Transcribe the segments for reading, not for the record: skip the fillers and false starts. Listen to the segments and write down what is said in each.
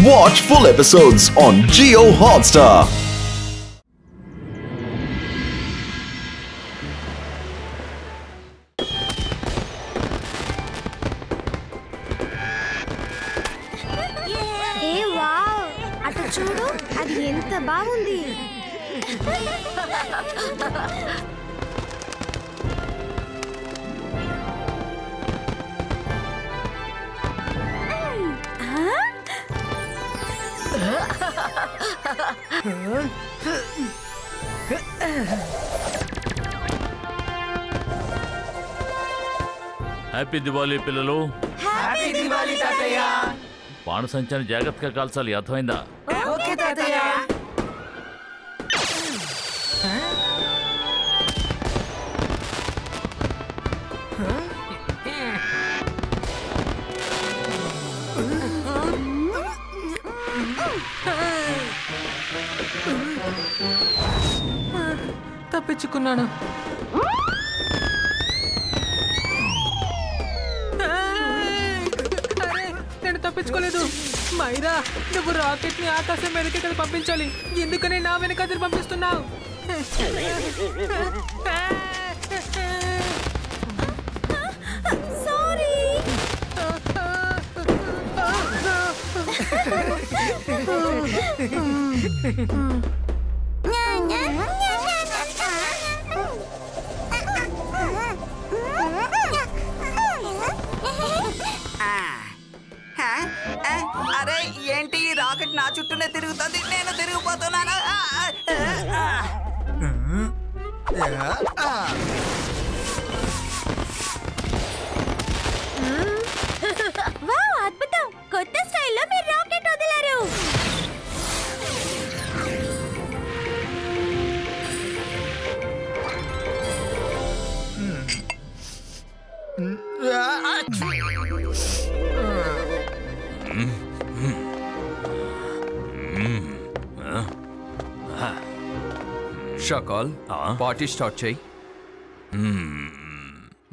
Watch full episodes on Jio Hotstar. Hey wow! అటు చూడు అది ఎంత బాగుంది. హ్యాపీ దివాళీ పిల్లలు. హ్యాపీ దివాళీ తాతయ్య. బాణసంచాన్ని జాగ్రత్తగా కాల్చాలి, అర్థమైందా? ఓకే తాతయ్య. తప్పించుకున్నాను. నేను తప్పించుకోలేదు. మైరా, నువ్వు రాకెట్ ని ఆకాశం మీదకి కదా పంపించాలి. ఎందుకని నా వెనక అదిరి పంపిస్తున్నావు? అరే ఏంటి రాకెట్ నా చుట్టూనే తిరుగుతుంది, నేను తిరిగిపోతున్నాను. వావ్ అద్భుతం! కొత్త స్టైల్లో మీరు రాకెట్ వదిలారు. షకాల్, పార్టీ స్టార్ట్ చేయి.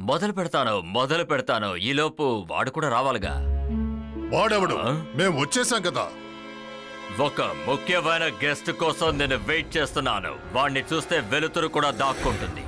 మొదలు పెడతాను. ఈలోపు వాడు కూడా రావాలిగా. వాడెవడు? మేము వచ్చేసాం కదా. ఒక ముఖ్యమైన గెస్ట్ కోసం నేను వెయిట్ చేస్తున్నాను. వాడిని చూస్తే వెలుతురు కూడా దాక్కుంటుంది.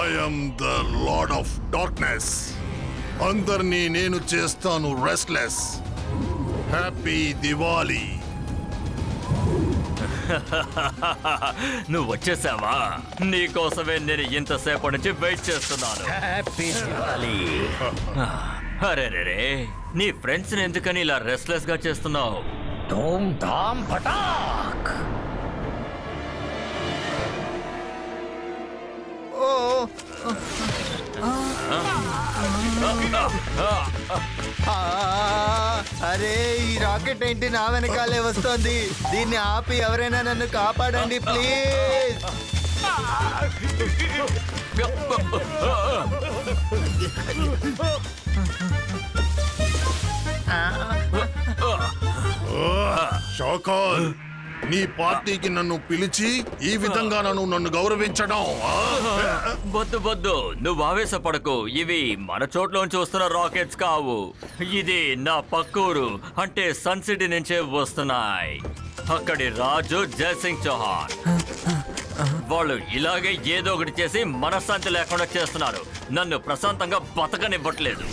I am the Lord of Darkness. అందరినీ నేను చేస్తాను రెస్ట్లెస్. హ్యాపీ దివాళీ. నువ్వు వచ్చేసావా? నీకోసమే నేను ఇంతసేపటి నుంచి వెయిట్ చేస్తున్నాను. హ్యాపీ దివాళీ. అరే రే, నీ ఫ్రెండ్స్ ఎందుకని ఇలా రెస్ట్లెస్ గా చేస్తున్నావు? ధూమ్ ధామ్ పటాక్. అరే ఈ రాకెట్ ఏంటి నా వెనకాలే వస్తోంది. దీన్ని ఆపి ఎవరైనా నన్ను కాపాడండి ప్లీజ్. షకాల్, నీ పార్టీకి నన్ను పిలిచి ఈ విధంగా నన్ను గౌరవించడం. బొద్దు నువ్వు ఆవేశపడకు. ఇవి మన చోట్లోంచి వస్తున్న రాకెట్స్ కావు. ఇది నా పక్కూరు, అంటే సన్ సిటీ నుంచే వస్తున్నాయి. అక్కడి రాజు జయసింగ్ చౌహాన్. వాళ్ళు ఇలాగే ఏదో ఒకటి చేసి మనశ్శాంతి లేకుండా చేస్తున్నారు. నన్ను ప్రశాంతంగా బతకనివ్వట్లేదు.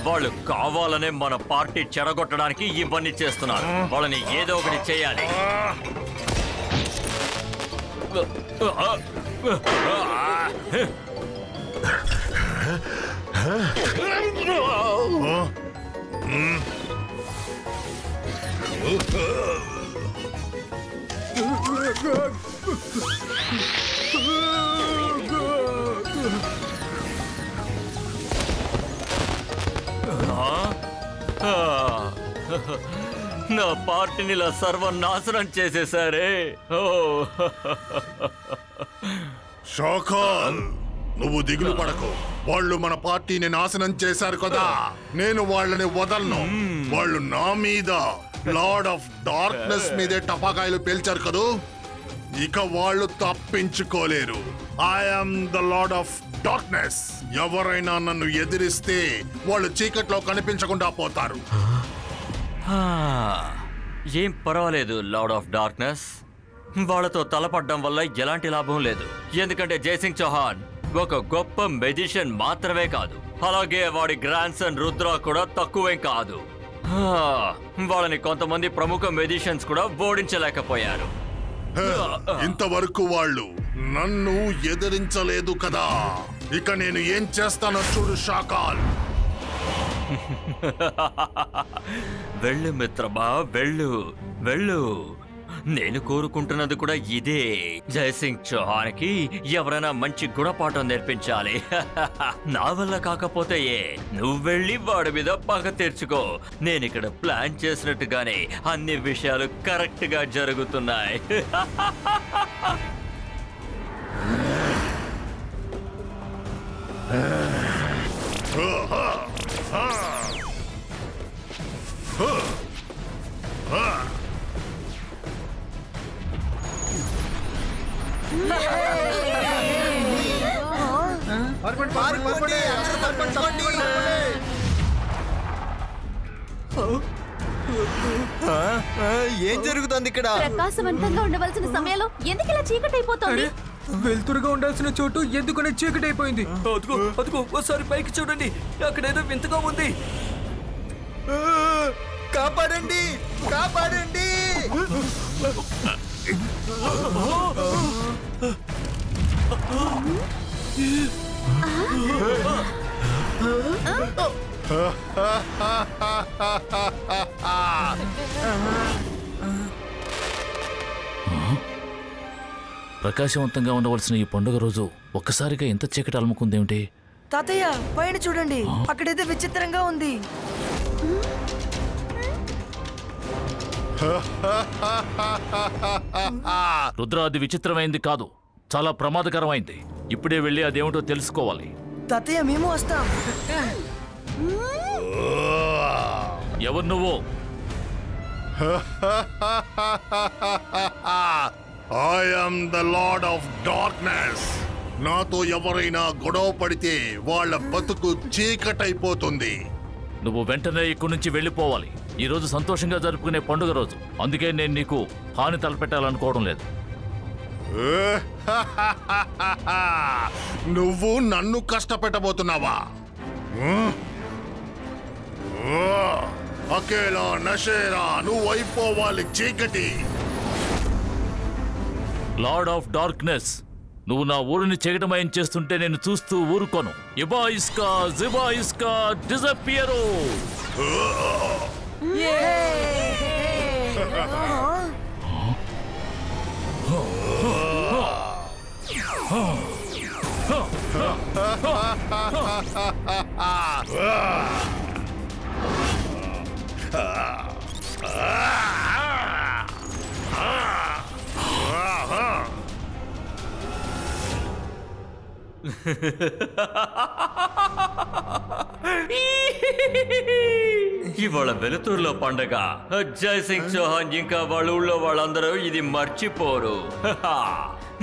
వాళ్ళు కావాలనే మన పార్టీ చెడగొట్టడానికి ఇవన్నీ చేస్తున్నారు. వాళ్ళని ఏదో ఒకటి చేయాలి. నా పార్టీని ఇలా సర్వనాశనం చేసేసారే. షకాల్, నువ్వు దిగులు పడకు. వాళ్ళు మన పార్టీని నాశనం చేశారు కదా, నేను వాళ్ళని వదలను. వాళ్ళు నా మీద లార్డ్ ఆఫ్ డార్క్నెస్ మీదే టపాకాయలు పేల్చారు కదూ, ఇక వాళ్ళు తప్పించుకోలేరు. I'm the lord of darkness. ఎవరైనా నన్ను ఎదిరిస్తే వాళ్ళు చీకట్లో కనిపించకుండా పోతారు. ఏం పర్వాలేదు లార్డ్ ఆఫ్ డార్క్నెస్, వాళ్ళతో తలపడ్డం వల్ల ఎలాంటి లాభం లేదు. ఎందుకంటే జైసింగ్ చౌహాన్ ఒక గొప్ప మెజిషియన్ మాత్రమే కాదు, అలాగే వాడి గ్రాండ్ సన్ రుద్ర కూడా తక్కువేం కాదు. వాళ్ళని కొంతమంది ప్రముఖ మెజిషియన్స్ కూడా ఓడించలేకపోయారు. ఇంతవరకు వాళ్ళు నన్ను ఎదిరించలేదు కదా, ఇక నేను ఏం చేస్తానో చూడు షాకాల్. వెళ్ళు మిత్రమా, వెళ్ళు వెళ్ళు. నేను కోరుకుంటున్నది కూడా ఇదే. జైసింగ్ చౌహాన్కి ఎవరైనా మంచి గుణపాఠం నేర్పించాలి. నా వల్ల కాకపోతే నువ్వు వెళ్ళి వాడి మీద పగ తీర్చుకో. నేను ఇక్కడ ప్లాన్ చేసినట్టుగానే అన్ని విషయాలు కరెక్ట్ గా జరుగుతున్నాయి. ఏం జరుగుతుంది ఇక్కడ? ప్రకాశవంతంగా ఉండవలసిన సమయంలో ఎందుకు ఇలా చీకటి అయిపోతుంది? వెలుతురుగా ఉండాల్సిన చోటు ఎందుకనే చీకటి అయిపోయింది? అదిగో అదిగో ఒకసారి పైకి చూడండి, అక్కడేదో వింతగా ఉంది. కాపాడండి, కాపాడండి. ప్రకాశవంతంగా ఉండవలసిన ఈ పండుగ రోజు ఒక్కసారిగా ఎంత చీకటి అలుముకుందేమిటి? తాతయ్య పైన చూడండి, అక్కడైతే విచిత్రంగా ఉంది. రుద్ర, అది విచిత్రమైంది కాదు, చాలా ప్రమాదకరమైంది. ఇప్పుడే వెళ్ళి అదేమిటో తెలుసుకోవాలి. తాతయ్య మేము వస్తాం. ఎవరు నువ్వు? I am the Lord of Darkness. నాతో ఎవరైనా గొడవ పడితే వాళ్ళ బతుకు చీకటైపోతుంది. నువ్వు వెంటనే ఇక్కడి నుంచి వెళ్ళిపోవాలి. ఈ రోజు సంతోషంగా జరుపుకునే పండుగ రోజు, అందుకే నేను నీకు హాని తలపెట్టాలనుకోవడం లేదు. నువ్వు నన్ను కష్టపెట్టబోతున్నావా? అకేలా నషేరా, నువ్వు అయిపోవాలి చీకటి. లార్డ్ ఆఫ్ డార్క్నెస్, నువ్వు నా ఊరిని చీకటమయం చేస్తుంటే నేను చూస్తూ ఊరుకోను. ఇబా ఇస్కా జిబా ఇస్కా డిజపియరో. ఇవాళ వెలుతురులో పండగ. జైసింగ్ చౌహాన్ ఇంకా వాళ్ళ ఊళ్ళో వాళ్ళందరూ ఇది మర్చిపోరు.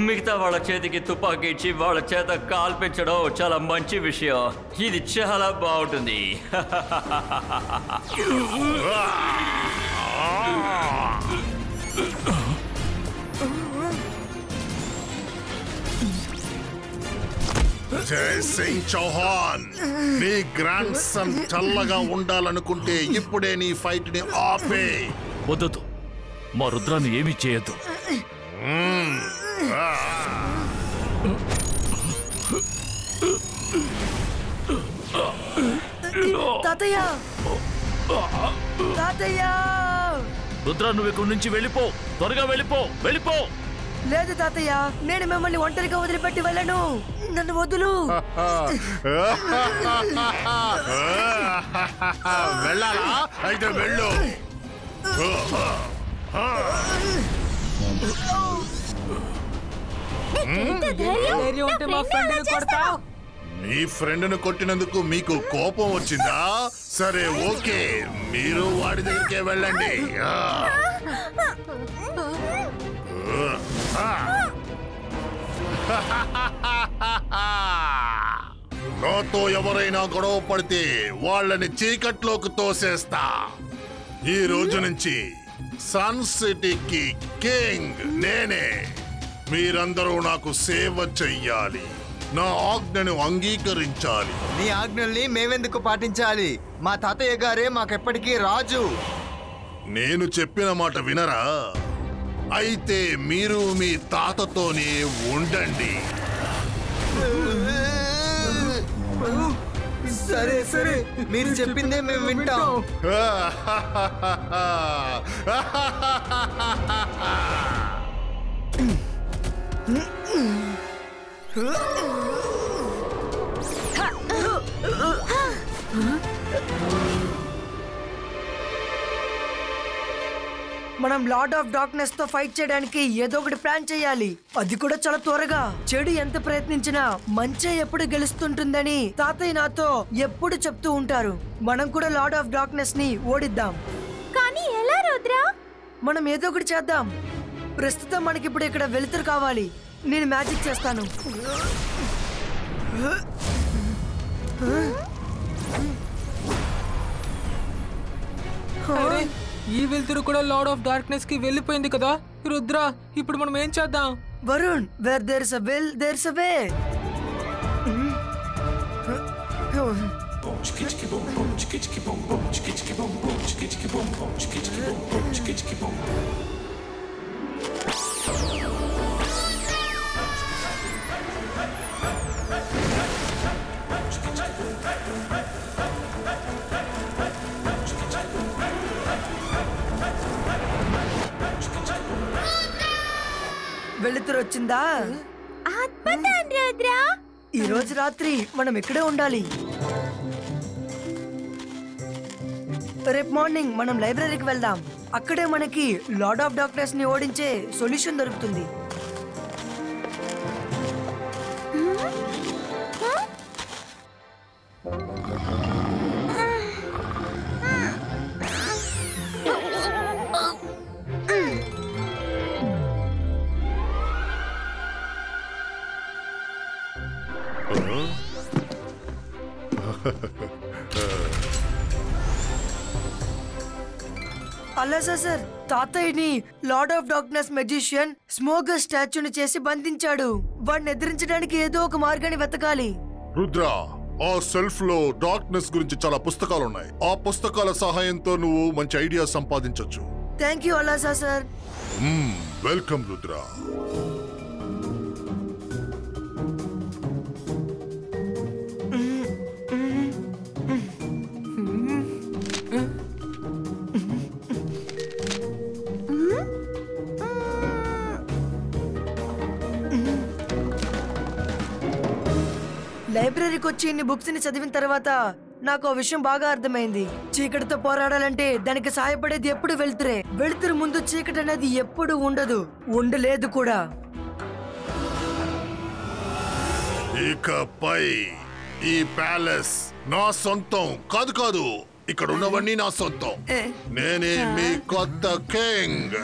మిగతా వాళ్ళ చేతికి తుపాకీ ఇచ్చి వాళ్ళ చేత కాల్పించడం చాలా మంచి విషయం. ఇది చాలా బాగుంటుంది. జైసింగ్ చౌహాన్, నీ గ్రాండ్ సన్ చల్లగా ఉండాలనుకుంటే ఇప్పుడే నీ ఫైట్ ని ఆపే. వద్దు, మా రుద్రాన్ని ఏమీ చేయొద్దు. తాతయ్య, తాతయ్య! రుద్ర, నువ్వు ఇక్కడి నుంచి వెళ్ళిపో, త్వరగా వెళ్ళిపో, వెళ్ళిపో. లేదు తాతయ్య, నేను మిమ్మల్ని ఒంటరిగా వదిలిపెట్టి వెళ్ళను. నన్ను వదులు. వెళ్ళాలా? అయితే వెళ్ళు. ధైర్యం ఉంటే మా ఫ్రెండ్ని కొడతావు. మీ ఫ్రెండ్ను కొట్టినందుకు మీకు కోపం వచ్చిందా? సరే ఓకే, మీరు వాడి దగ్గరికే వెళ్ళండి. నాతో ఎవరైనా గొడవ పడితే వాళ్ళని చీకట్లోకి తోసేస్తా. ఈ రోజు నుంచి సన్ సిటీకి కింగ్ నేనే. మీరందరూ నాకు సేవ చెయ్యాలి, నా ఆజ్ఞను అంగీకరించాలి. నీ ఆజ్ఞల్ని మేమెందుకు పాటించాలి? మా తాతయ్య గారే మాకెప్పటికీ రాజు. నేను చెప్పిన మాట వినరా? అయితే మీరు మీ తాతతోనే ఉండండి. సరే సరే, మీరు చెప్పిందే మేము వింటాం. మనం లార్డ్ ఆఫ్ డార్క్నెస్ తో ఫైట్ చేయడానికి ఏదో ఒకటి ప్లాన్ చేయాలి, అది కూడా చాలా త్వరగా. చెడు ఎంత ప్రయత్నించినా మంచే ఎప్పుడు గెలుస్తుంటుందని తాతయ్య నాతో ఎప్పుడు చెప్తూ ఉంటారు. మనం కూడా లార్డ్ ఆఫ్ డార్క్నెస్ ని ఓడిద్దాం. కానీ ఎలా రుద్రా? మనం ఏదో ఒకటి చేద్దాం. ప్రస్తుతం మనకి ఇప్పుడు ఇక్కడ వెలుతురు కావాలి. నేను మ్యాజిక్ చేస్తాను. అరే, ఈ వెలుతురు కూడా లార్డ్ ఆఫ్ డార్క్నెస్ కి వెళ్ళిపోయింది కదా. రుద్ర, ఇప్పుడు మనం ఏం చేద్దాం? Varun, where there is a will there is a way. వెలుతురు వచ్చిందా? ఈ రోజు రాత్రి మనం ఇక్కడే ఉండాలి. రేపు మార్నింగ్ మనం లైబ్రరీకి వెళ్దాం. అక్కడే మనకి లార్డ్ ఆఫ్ డార్క్నెస్ ని ఓడించే సొల్యూషన్ దొరుకుతుంది. అలా సార్, తాతయ్యని లార్డ్ ఆఫ్ డార్క్నెస్ మెజిషియన్ స్మోగర్ స్టాచ్యూని చేసి బంధించాడు. వాడిని ఎదిరించడానికి ఏదో ఒక మార్గాన్ని వెతకాలి. రుద్ర, ఆ సెల్ఫ్ లో డార్క్నెస్ గురించి చాలా పుస్తకాలు ఉన్నాయి. ఆ పుస్తకాల సహాయంతో నువ్వు మంచి ఐడియా సంపాదించొచ్చు. థ్యాంక్ యూ అలాసా సార్. వెల్కమ్ రుద్ర. లైబ్రరీకి వచ్చి ఇన్ని బుక్స్ ని చదివిన తర్వాత నాకు ఆ విషయం బాగా అర్థమైంది. చీకటితో పోరాడాలంటే దానికి సహాయపడేది ఎప్పుడు వెలుతురే. వెలుతురు ముందు చీకటి అనేది ఎప్పుడు ఉండదు, ఉండలేదు కూడా. ఇకపై ఈ ప్యాలెస్ నా సొంతం కాదు. ఇక్కడ ఉన్నవన్నీ నా సొంతం. నేనే మీ కొత్త కింగ్.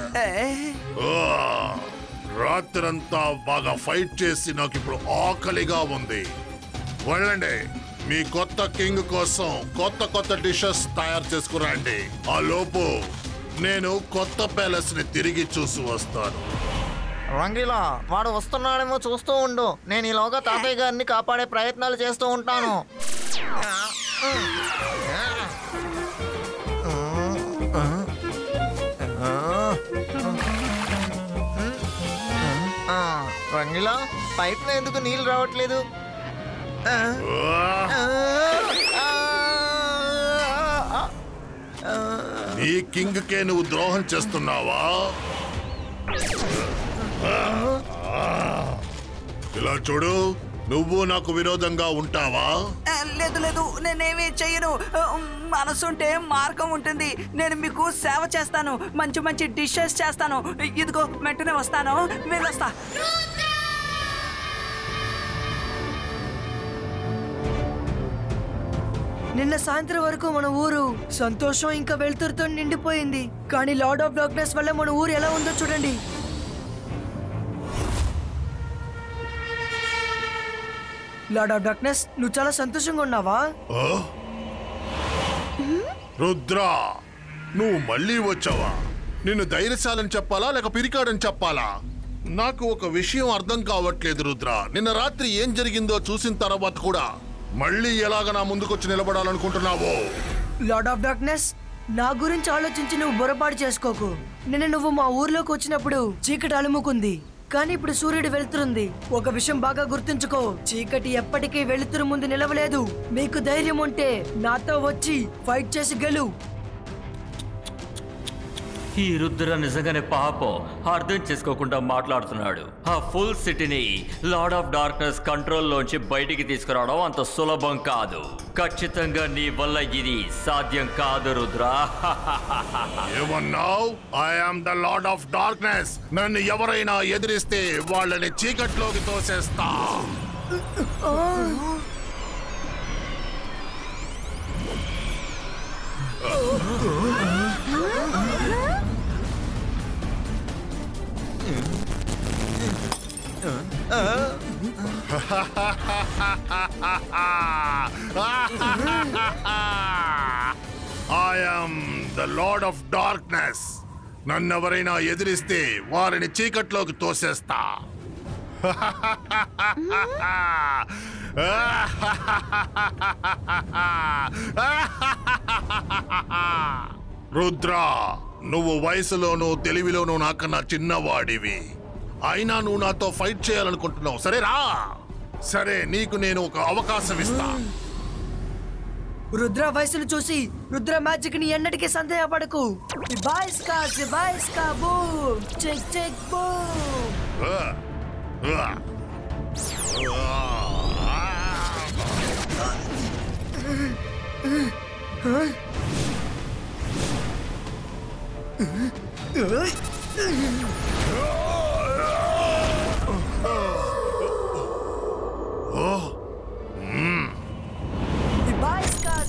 రాత్రంతా బాగా ఫైట్ చేసి నాకు ఇప్పుడు ఆకలిగా ఉంది. వెళ్ళండి, మీ కొత్త కింగ్ కోసం కొత్త డిషెస్ తయారు చేసుకురండి. ఆ లోపు నేను కొత్త ప్యాలెస్ ని తిరిగి చూసి వస్తాను. రంగిలా, వాడు వస్తున్నాడేమో చూస్తూ ఉండు. నేను ఈలోగా తాతయ్య గారిని కాపాడే ప్రయత్నాలు చేస్తూ ఉంటాను. రంగిలా, పైప్ లో ఎందుకు నీళ్ళు రావట్లేదు? నీ కింగ్ కే నువ్వు ద్రోహం చేస్తున్నావా? ఇలా చూడు, నువ్వు నాకు విరోధంగా ఉంటావా? లేదు, నేనేమీ చెయ్యను. మనసుంటే మార్గం ఉంటుంది. నేను మీకు సేవ చేస్తాను, మంచి డిషెస్ చేస్తాను. ఇదిగో వెంటనే వస్తాను, వెళ్ళొస్తా. నిన్న సాయంత్రం వరకు మన ఊరు సంతోషం ఇంకా వెలుతురుతో నిండిపోయింది. కానీ లార్డ్ ఆఫ్ డార్క్నెస్ వల్ల మన ఊరు ఎలా ఉందో చూడండి. లార్డ్ ఆఫ్ డార్క్నెస్, నువ్వు చాలా సంతోషంగా ఉన్నావా? రుద్రా, నువ్వు మళ్ళీ వచ్చావా? నిన్ను ధైర్యశాలని చెప్పాలా లేక పిరికాడని చెప్పాలా? నాకు ఒక విషయం అర్థం కావట్లేదు రుద్రా. నిన్న రాత్రి ఏం జరిగిందో చూసిన తర్వాత కూడా మళ్ళీ ఎలాగ నా ముందుకొచ్చి నిలబడాలనుకుంటున్నావో? లార్డ్ ఆఫ్ డార్క్నెస్, నా గురించి ఆలోచించి నువ్వు బొరపాటు చేసుకోకు. నిన్న నువ్వు మా ఊర్లోకి వచ్చినప్పుడు చీకటి అలుముకుంది, కానీ ఇప్పుడు సూర్యుడు వెలుతురుంది. ఒక విషయం బాగా గుర్తుంచుకో, చీకటి ఎప్పటికీ వెలుతురు ముందు నిలవలేదు. మీకు ధైర్యం ఉంటే నాతో వచ్చి ఫైట్ చేసి గెలు. ఈ రుద్ర నిజంగానే పాపం అర్థం చేసుకోకుండా మాట్లాడుతున్నాడు. ఆ ఫుల్ సిటీని లార్డ్ ఆఫ్ డార్క్నెస్ కంట్రోల్లోంచి బయటికి తీసుకురావడం అంత సులభం కాదు. ఖచ్చితంగా నీ వల్ల ఇది సాధ్యం కాదు రుద్ర. ఏమన్నావ్? I am the lord of darkness. నన్ను ఎవరైనా ఎదిరిస్తే వాళ్ళని చీకట్లోకి తోసేస్తా. I am the Lord of Darkness. నన్నెవరైనా ఎదిరిస్తే వారిని చీకట్లోకి తోసేస్తా. రుద్రా, నువ్వు వయసులోనూ తెలివిలోనూ నాకన్నా చిన్నవాడివి. అయినా నువ్వు నాతో ఫైట్ చేయాలనుకుంటున్నావు. సరేరా? సరే, నీకు నేను ఒక అవకాశం ఇస్తా. రుద్ర వయసును చూసి రుద్ర మ్యాజిక్ ని ఎన్నటికీ సందేహపడకు. Check check boom.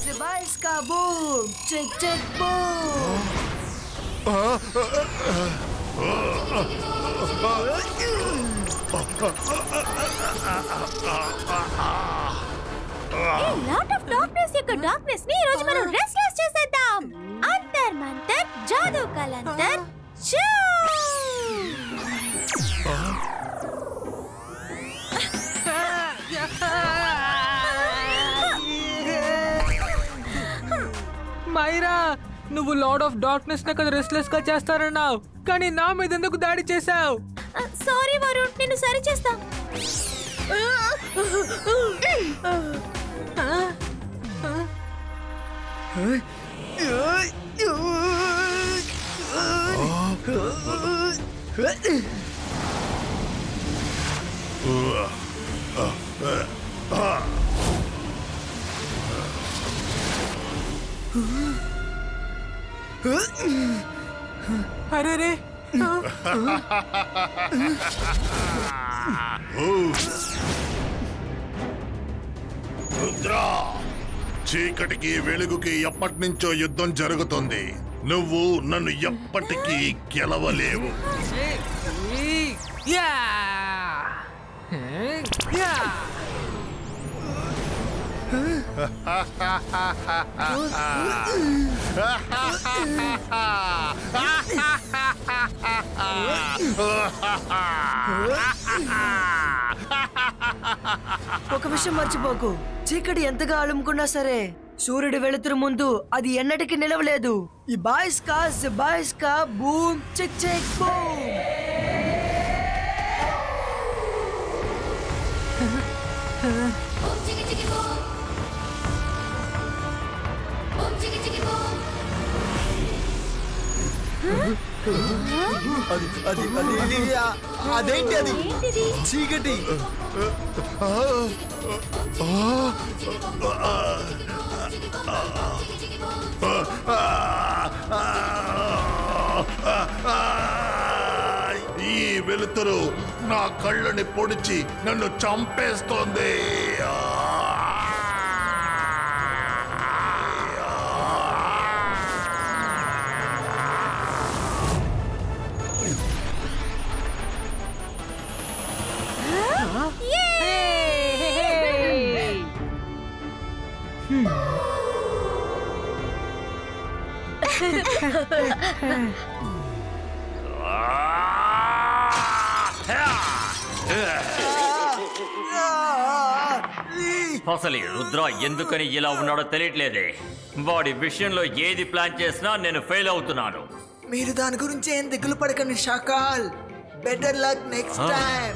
Zibaiska boom! Check check boom! Lord of darkness యొక్క డార్క్నెస్ ని ఈ రోజు మనం రెస్ట్లెస్ చేసేద్దాం. అంతర్ మంతర్ జాదూ కలంతర్ షూ. మైరా, నువ్వు లార్డ్ ఆఫ్ డార్క్నెస్ ని కదా రెస్ట్లెస్ గా చేస్తారన్నావు, కానీ నా మీద ఎందుకు దాడి చేశావు? సారీ వరుణ్, నేను సరి చేస్తా. అరే రే, రుద్రా, చీకటికి వెలుగుకి ఎప్పటి నుంచో యుద్ధం జరుగుతుంది. నువ్వు నన్ను ఎప్పటికీ గెలవలేవు. ఒక విషయం మర్చిపోకు, చీకటి ఎంతగా అలుముకున్నా సరే సూర్యుడి వెలుతురు ముందు అది ఎన్నటికీ నిలవలేదు. ఈ బాయ్స్ కా బూమ్ చెక్ చెక్ బూమ్. అదేంటి? అది చీకటి. ఈ వెలుతురు నా కళ్ళని పొడిచి నన్ను చంపేస్తోంది. అసలు రుద్ర ఎందుకని ఇలా ఉన్నాడో తెలియట్లేదే. వాడి విషయంలో ఏది ప్లాన్ చేసినా నేను ఫెయిల్ అవుతున్నాను. మీరు దాని గురించి ఏం దిగులు పడకండి Shakaal. Better luck next time.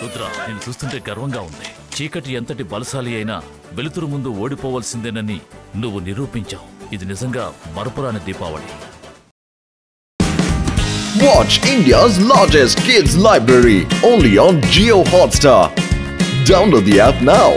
Rudra, నేను చూస్తుంటే గర్వంగా ఉంది. చీకటి ఎంతటి బలశాలి అయినా వెలుతురు ముందు ఓడిపోవలసిందేనని నువ్వు నిరూపించావు. ఇది నిజంగా మరపురాని Deepavali. Watch India's largest kids library only on Jio Hotstar. Download the app now.